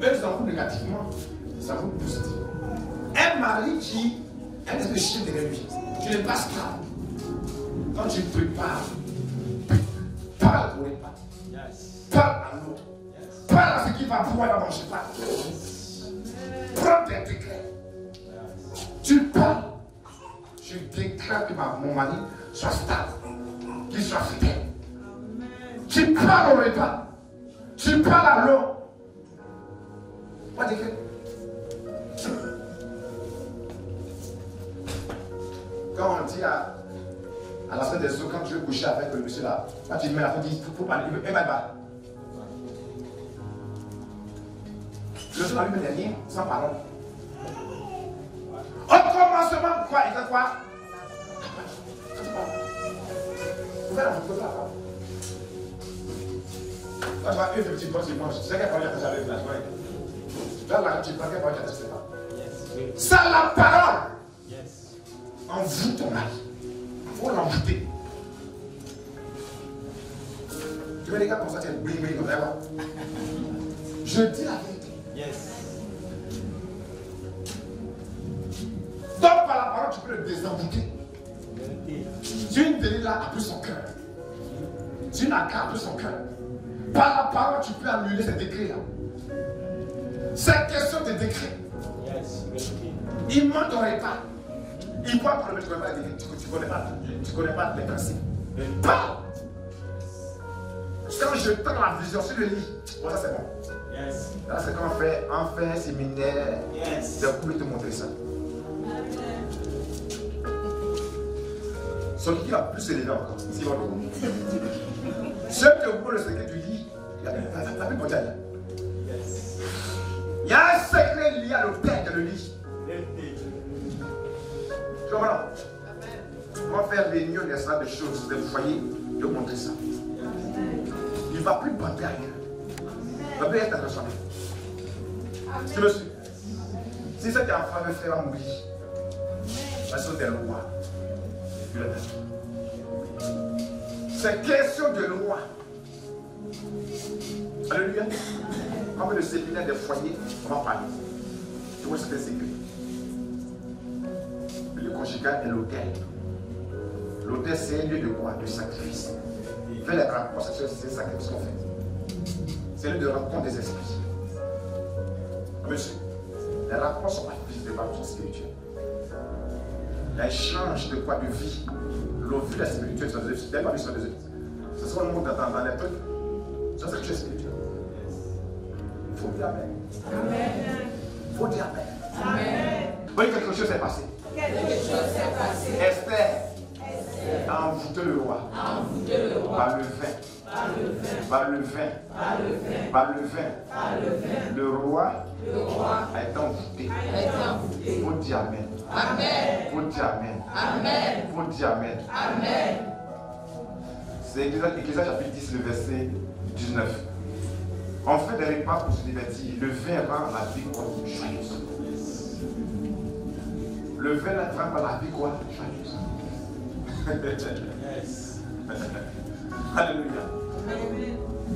Eux, ils envoûtent négativement, ça envoûte positivement. Un mari qui a des chien derrière lui, tu n'es pas esclave. Quand tu prépares, parle au repas, parle à l'autre, parle à ce qui va pouvoir la manger pas. Prends tes décrets. Tu parles. Je déclare que mon mari soit stable, qu'il soit fidèle. Tu parles au repas, tu parles à l'autre. Pas décret. Quand on dit à la fin des eaux, quand tu veux coucher avec le monsieur là, quand tu mets la faute, il faut parler, il va pas. Je suis dans le dernier, sans parole. Au commencement, quoi? Il fait quoi? Vous faites la photo là. Quand tu vas une petite pause, tu manges. Tu sais qu'elle parle à avec la joie. Là, tu parles qu'elle parle à sais pas. Ça, la parole. Envoûte ton mari. Il faut l'envoûter. Tu vois les gars comme ça, tu es bling comme ça. Je dis la vérité. Donc par la parole, tu peux le désenvoûter. Si une Delilah a pris son cœur, si une Akar a pris son cœur, par la parole, tu peux annuler ces décrets-là. C'est question de décret. Il ne m'entendrait pas. Il voit par le tu ne connais pas les principes. Parle. Quand je tends la vision sur le lit, bon, ça c'est bon. Là c'est quand on fait un séminaire, c'est pour te montrer ça. Celui qui va plus s'élever encore, c'est votre monde. Ceux qui ouvrent le secret du lit, il y a la plus mondiale. Il y a un secret lié à l'autel de le lit. Tu vois, on va faire réunion des salles de choses, des foyers, de montrer ça. Il ne va plus bander ailleurs. Il va plus être transformé. Tu me suis? Si cet enfant veut faire mourir, parce que t'es le roi. C'est question de loi. Alléluia. Comme le séminaire des foyers, on va parler. Tu vois, c'est un secret. Le conjugal est l'autel. L'autel, c'est un lieu de quoi? De sacrifice. Faire les rencontres, c'est un sacrifice qu'on fait. C'est un lieu de rencontre des esprits. Monsieur, les rencontres sont pas physiques, les rencontres sont spirituelles. L'échange de quoi? De vie. L'eau, vu la spirituelle, c'est pas vu sur les autres. C'est ce qu'on montre dans les trucs. Ça, c'est quelque chose de spirituel. Il faut dire Amen. Amen. Il faut dire Amen. Amen. Oui, quelque chose s'est passé. Quelque chose s'est passé. Esther a envoûté le roi. Par le vin. Par le vin. Par le vin. Le roi a été envoûté. Il faut dire Amen. Amen. Il faut dire Amen. Amen. Il faut dire Amen. Amen. C'est Ecclésiaste chapitre 10, le verset 19. On fait des repas pour se divertir. Le vin rend la vie quoi? Joyeuse. Le vin rend la vie quoi? Joyeuse. Alléluia.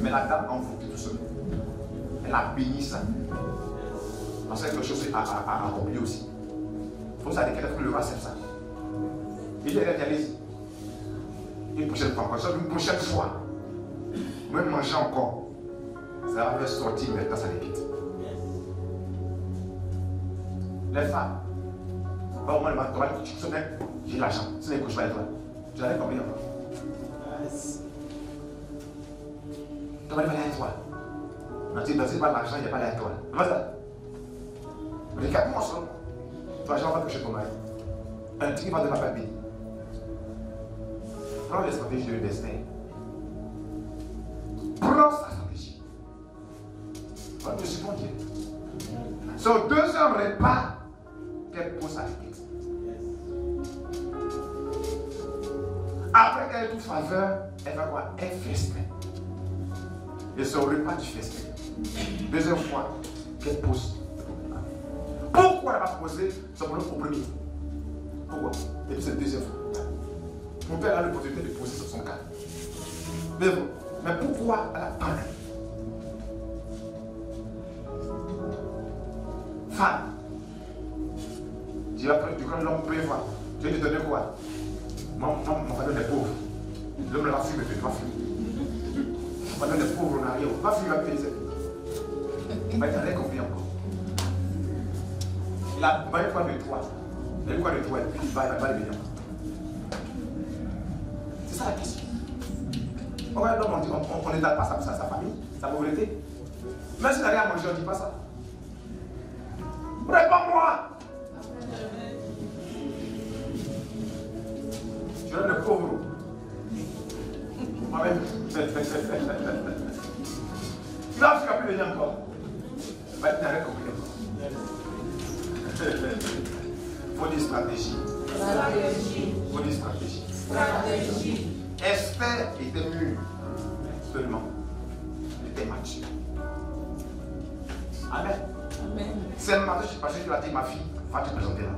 Mais la dame envoûtée tout seul. Elle a béni ça. Parce que quelque chose à oublier aussi. Il faut savoir qu'elle a le roi c'est ça. Il dit, allez-y. Une prochaine fois, une prochaine fois. Même manger encore. Ça va sortir maintenant, ça les quitte. Les femmes. Au moins, j'ai l'argent. Ce n'est que je vais être là. Tu l'avais combien? Tu vas aller à toi. Tu n'as pas l'argent, il n'y a pas à toi. Regarde-moi ça. Tu vas jamais toucher ton mari. Un tigre va de la famille. Prends les stratégies de destin. Prends sa stratégie. Je suis ton Dieu. C'est au deuxième repas qu'elle pose sa tête. Après qu'elle ait toute faveur, elle va avoir un festin. Et c'est au repas du festin. Deuxième fois qu'elle pose. Pourquoi elle va poser son problème au premier? Pourquoi? Et puis c'est la deuxième fois. Mon père a l'opportunité de poser sur son cas. Mais pourquoi elle a parlé? Femme, tu vas prendre l'homme prévoit. Tu vas te donner quoi? Mon famille est pauvre. L'homme de la fume, il va fumer. Mon famille est pauvre, on n'a rien. Va fumer, va payer. Il va être très combien encore? Il a baillé quoi de toi? Il a eu quoi de toi? Et puis il va les venir. C'est ça la question. Regarde l'homme, on n'étale pas sa famille, sa pauvreté. Même s'il n'a rien à manger, on ne dit pas ça. Réponds-moi! Je donne le pauvre. Moi-même. Il va jusqu'à plus venir encore. Il va être avec compris. Il faut des stratégies. Il faut des stratégies. Esther était mûre seulement. Elle était mature. Amen. C'est le matin, je suis passé, tu as dit ma fille, va te présenter là.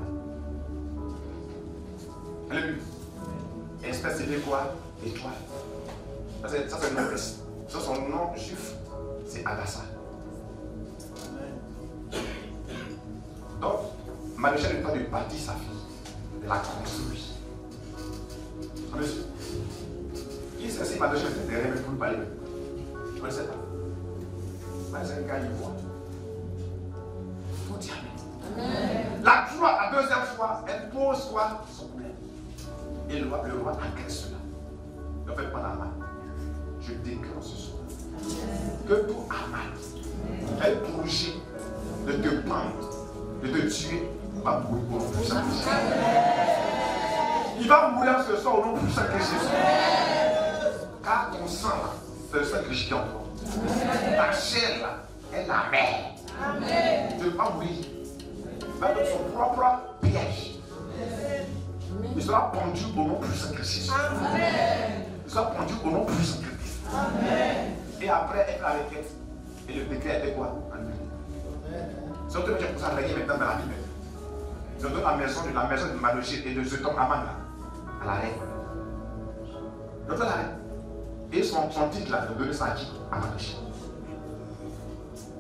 Alléluia. Esther, c'était quoi? Étoile. Ça, c'est le nom. Ça, son nom juif, c'est Adassa. Donc, Maréchal n'est pas de bâtir sa fille, de la construire. Monsieur, qui sait si Maréchal était derrière pour lui parler? Je ne sais pas. Mais c'est un gars ivoire. Il faut dire amen. La joie, la deuxième fois, elle pose quoi? Son problème. Et le roi agresse cela. Ne faites pas la main. Je déclare ce soir que pour Aman, un projet de te prendre, de te tuer, va mourir au nom puissant de Jésus. Il va mourir ce soir au nom puissant de Jésus. Car ton sang là, c'est le sang Christ qui est en toi. Ta chair là, est la mère. Tu ne vas pas mourir. Il va dans son propre piège. Il sera pendu au nom puissant de Jésus. Il sera pendu au nom puissant de Christ. Et après, elle fait la requête. Et le décret était quoi? Si on te met pour ça régner maintenant dans la Bible, je donne la maison de Maréchal et de ce homme Aman là, à la reine. Je donne la reine. Et son titre là, de donner ça à qui? À Maréchal.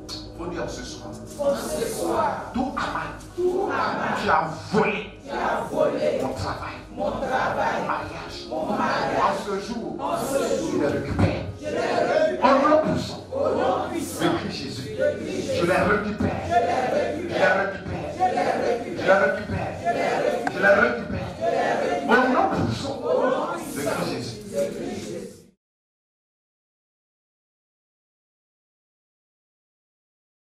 Il faut dire ce soir. Tout Aman, tu as volé mon travail, mon mariage. En ce jour, je les récupère. Au nom puissant de Christ Jésus, je les récupère.